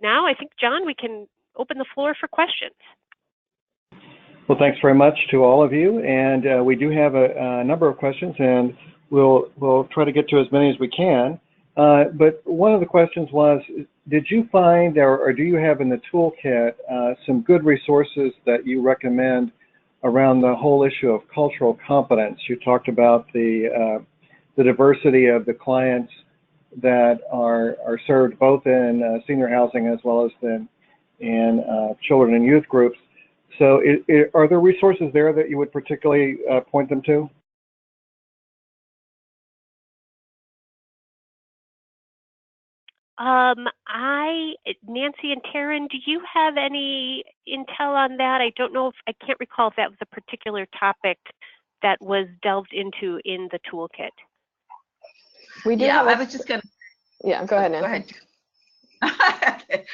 now I think, John, we can open the floor for questions.
Well, thanks very much to all of you. And we do have a number of questions, and we'll try to get to as many as we can. But one of the questions was, did you find or do you have in the toolkit some good resources that you recommend around the whole issue of cultural competence? You talked about the diversity of the clients that are served both in senior housing as well as in children and youth groups. So are there resources there that you would particularly point them to?
Nancy and Taryn, do you have any intel on that? I don't know I can't recall if that was a particular topic that was delved into in the toolkit.
We do
Yeah,
have
I was just gonna.
Yeah, go ahead, Nancy.
Go ahead.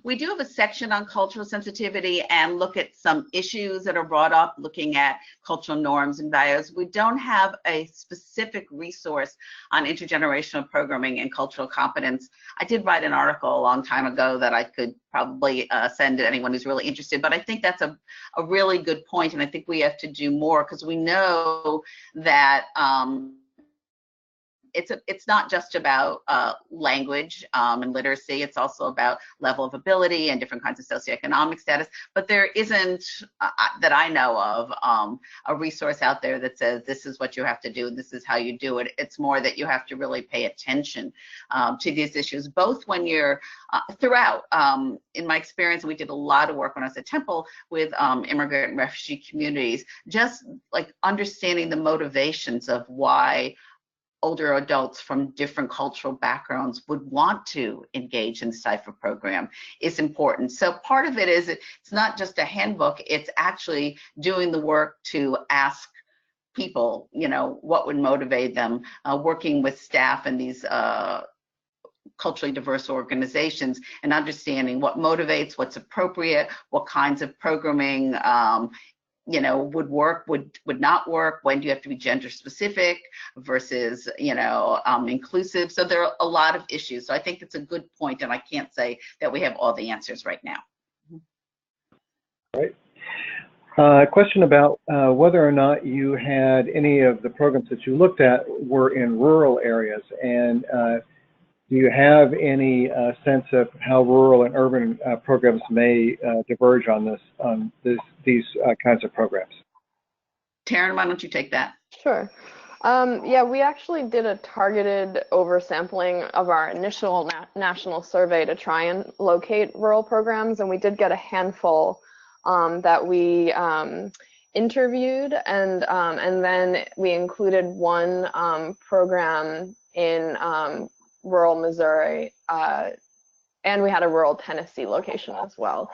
We do have a section on cultural sensitivity and look at some issues that are brought up, looking at cultural norms and values. We don't have a specific resource on intergenerational programming and cultural competence. I did write an article a long time ago that I could probably send to anyone who's really interested, but I think that's a really good point, and I think we have to do more, because we know that it's not just about language and literacy. It's also about level of ability and different kinds of socioeconomic status. But there isn't, that I know of, a resource out there that says this is what you have to do, this is how you do it. It's more that you have to really pay attention to these issues, both when you're throughout. In my experience, we did a lot of work when I was at Temple with immigrant and refugee communities, just like understanding the motivations of why older adults from different cultural backgrounds would want to engage in this type of program is important. So part of it is it's not just a handbook, it's actually doing the work to ask people, you know, what would motivate them, working with staff in these culturally diverse organizations and understanding what motivates, what's appropriate, what kinds of programming you know, would work, would not work, when do you have to be gender specific versus, you know, inclusive. So there are a lot of issues. So I think it's a good point, and I can't say that we have all the answers right now.
Right. A question about whether or not you had any of the programs that you looked at were in rural areas, and do you have any sense of how rural and urban programs may diverge on these kinds of programs?
Taryn, why don't you take that?
Sure. Yeah, we actually did a targeted oversampling of our initial national survey to try and locate rural programs, and we did get a handful that we interviewed, and then we included one program in rural Missouri, and we had a rural Tennessee location as well.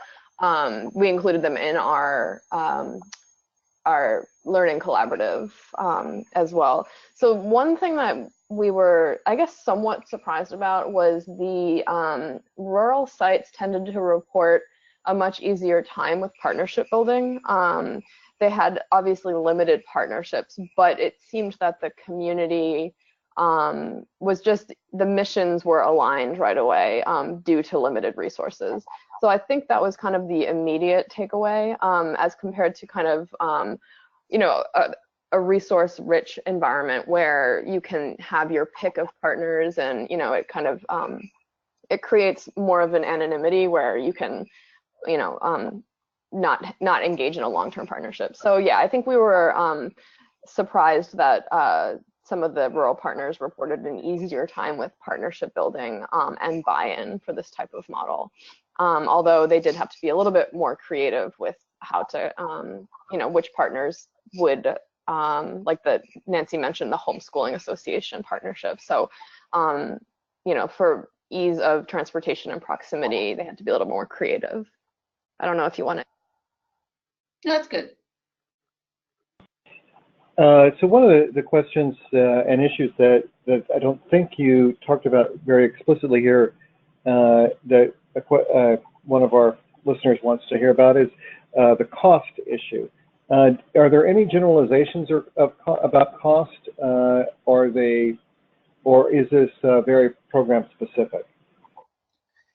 We included them in our learning collaborative as well. So one thing that we were, I guess, somewhat surprised about was the rural sites tended to report a much easier time with partnership building. They had obviously limited partnerships, but it seemed that the community was just, the missions were aligned right away due to limited resources. So I think that was kind of the immediate takeaway as compared to kind of, you know, a resource-rich environment where you can have your pick of partners, and, you know, it kind of, it creates more of an anonymity where you can, you know, not engage in a long-term partnership. So yeah, I think we were surprised that some of the rural partners reported an easier time with partnership building and buy-in for this type of model. Although they did have to be a little bit more creative with how to, you know, which partners would, like Nancy mentioned, the homeschooling association partnership. So, you know, for ease of transportation and proximity, they had to be a little more creative. I don't know if you want to.
No, that's good.
So one of the questions and issues that I don't think you talked about very explicitly here, that one of our listeners wants to hear about, is the cost issue. Are there any generalizations about cost, or is this very program specific?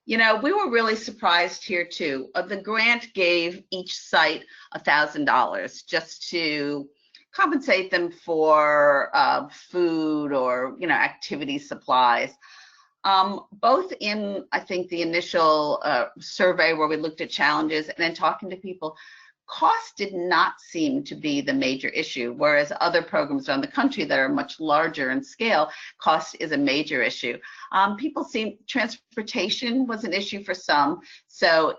You know, we were really surprised here too. The grant gave each site $1,000 just to compensate them for food or, you know, activity supplies. Both in, I think, the initial survey where we looked at challenges and then talking to people, cost did not seem to be the major issue, whereas other programs around the country that are much larger in scale, cost is a major issue. Transportation was an issue for some. So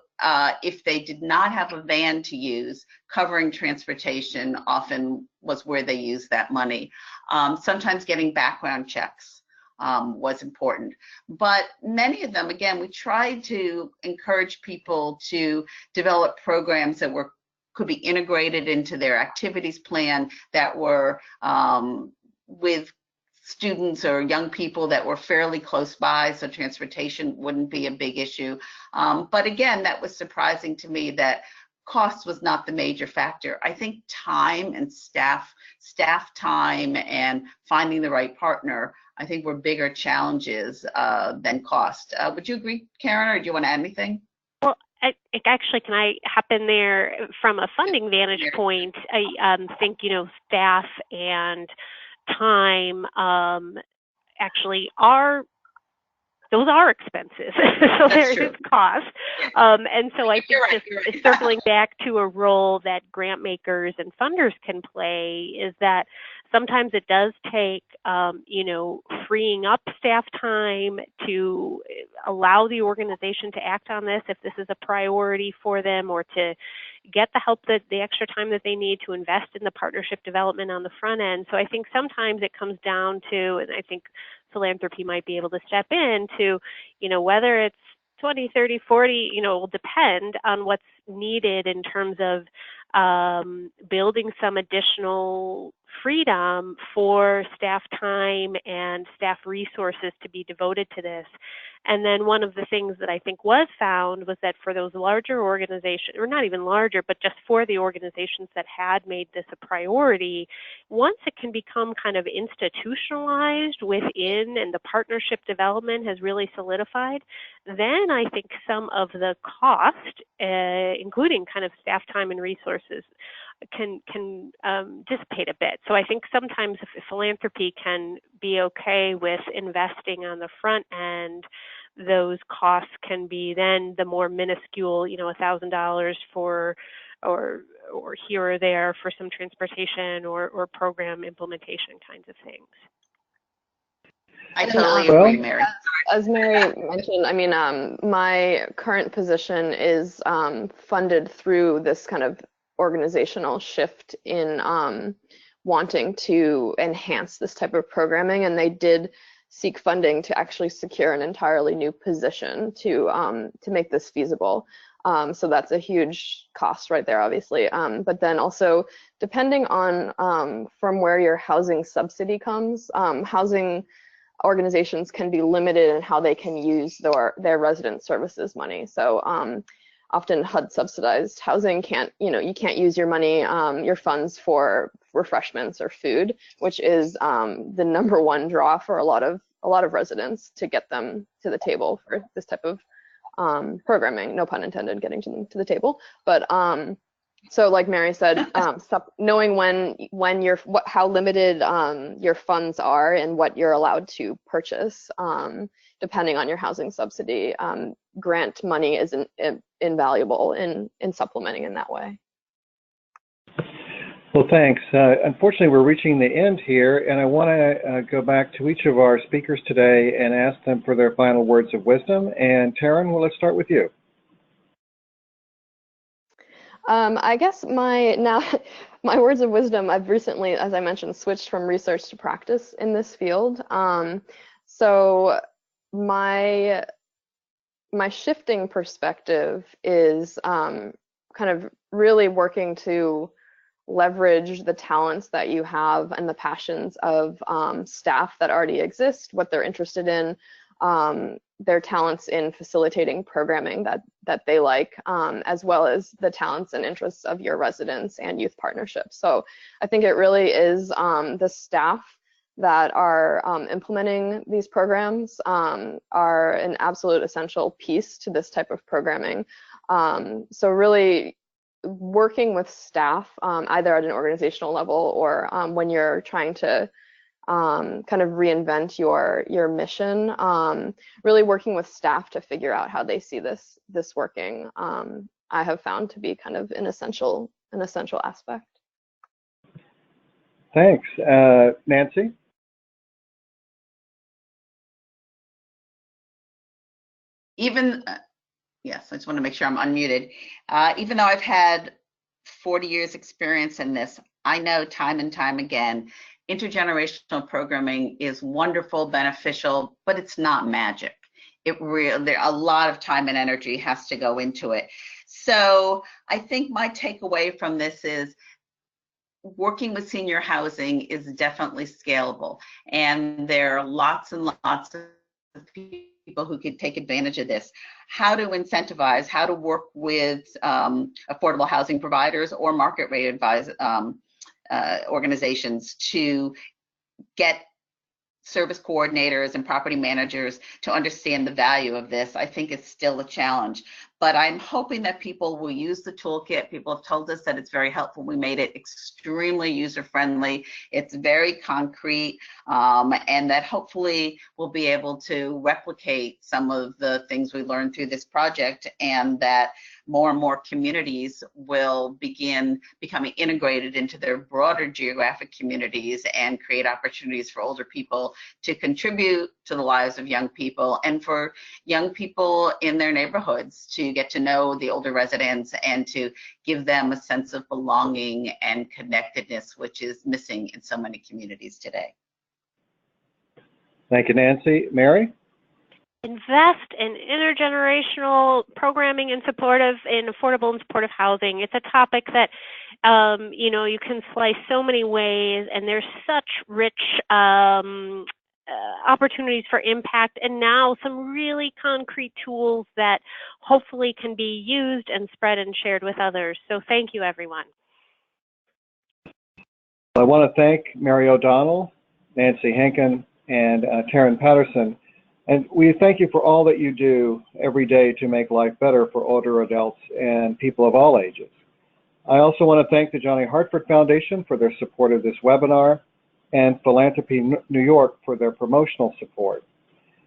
if they did not have a van to use, covering transportation often was where they used that money. Sometimes getting background checks was important. But many of them, again, we tried to encourage people to develop programs that could be integrated into their activities plan, that were with students or young people that were fairly close by, so transportation wouldn't be a big issue. But again, that was surprising to me that cost was not the major factor. I think time and staff time and finding the right partner, I think, were bigger challenges than cost. Would you agree, Karen, or do you want to add anything?
Well, actually, can I hop in there from a funding vantage point? I think, staff and time actually those are expenses. So there is cost. And so I think just circling back to a role that grant makers and funders can play is that sometimes it does take, freeing up staff time to allow the organization to act on this if this is a priority for them, or to get the extra time that they need to invest in the partnership development on the front end. So I think sometimes it comes down to, and I think philanthropy might be able to step in to, whether it's 20, 30, 40, it will depend on what's needed in terms of building some additional freedom for staff time and staff resources to be devoted to this. And then one of the things that I think was found was that for those larger organizations, or not even larger, but just for the organizations that had made this a priority, once it can become kind of institutionalized within and the partnership development has really solidified, then I think some of the cost, including kind of staff time and resources, can dissipate a bit. So I think sometimes if philanthropy can be okay with investing on the front end, those costs can be then the more minuscule, $1,000 for, or here or there for some transportation or program implementation kinds of things.
I totally agree, Mary.
As Mary mentioned, my current position is funded through this kind of organizational shift in wanting to enhance this type of programming, and they did seek funding to actually secure an entirely new position to make this feasible. So that's a huge cost right there, obviously. But then also, depending on from where your housing subsidy comes, housing organizations can be limited in how they can use their resident services money. So often HUD subsidized housing you can't use your money, your funds for refreshments or food, which is the #1 draw for a lot of residents to get them to the table for this type of programming. No pun intended, getting them to the table. But so like Mary said, knowing how limited your funds are and what you're allowed to purchase, depending on your housing subsidy, grant money is invaluable in supplementing in that way.
Well, thanks. Unfortunately, we're reaching the end here, and I want to go back to each of our speakers today and ask them for their final words of wisdom. And Taryn, well, let's start with you.
I guess my words of wisdom, I've recently, as I mentioned, switched from research to practice in this field. So my shifting perspective is kind of really working to leverage the talents that you have and the passions of staff that already exist, what they're interested in, their talents in facilitating programming that they like, as well as the talents and interests of your residents and youth partnerships. So I think it really is the staff that are implementing these programs are an absolute essential piece to this type of programming. So really working with staff, either at an organizational level or when you're trying to kind of reinvent your mission, really working with staff to figure out how they see this working, I have found to be kind of an essential aspect.
Thanks. Nancy?
Yes, I just want to make sure I'm unmuted. Even though I've had 40 years experience in this, I know time and time again intergenerational programming is wonderful, beneficial, but it's not magic. A lot of time and energy has to go into it. So I think my takeaway from this is working with senior housing is definitely scalable, and there are lots and lots of people who could take advantage of this. How to incentivize, how to work with affordable housing providers or market rate organizations to get service coordinators and property managers to understand the value of this, I think it's still a challenge. But I'm hoping that people will use the toolkit. People have told us that it's very helpful. We made it extremely user-friendly. It's very concrete, and that hopefully we'll be able to replicate some of the things we learned through this project, and that more and more communities will begin becoming integrated into their broader geographic communities and create opportunities for older people to contribute to the lives of young people, and for young people in their neighborhoods to get to know the older residents and to give them a sense of belonging and connectedness, which is missing in so many communities today.
Thank you, Nancy. Mary?
Invest in intergenerational programming in affordable and supportive housing. It's a topic that you can slice so many ways, and there's such rich opportunities for impact, and now some really concrete tools that hopefully can be used and spread and shared with others. So thank you, everyone.
I want to thank Mary O'Donnell, Nancy Henkin, and Taryn Patterson. And we thank you for all that you do every day to make life better for older adults and people of all ages. I also want to thank the Johnny Hartford Foundation for their support of this webinar, and Philanthropy New York for their promotional support.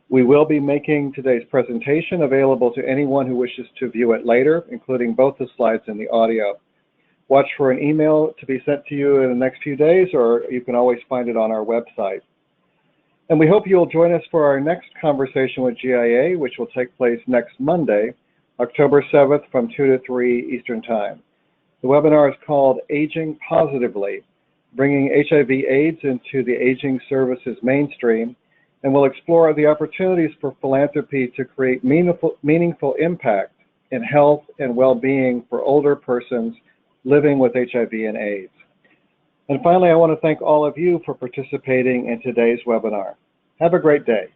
We will be making today's presentation available to anyone who wishes to view it later, including both the slides and the audio. Watch for an email to be sent to you in the next few days, or you can always find it on our website. And we hope you'll join us for our next conversation with GIA, which will take place next Monday, October 7th from 2 to 3 Eastern Time. The webinar is called Aging Positively, Bringing HIV/AIDS into the Aging Services Mainstream, and we'll explore the opportunities for philanthropy to create meaningful impact in health and well-being for older persons living with HIV and AIDS. And finally, I want to thank all of you for participating in today's webinar. Have a great day.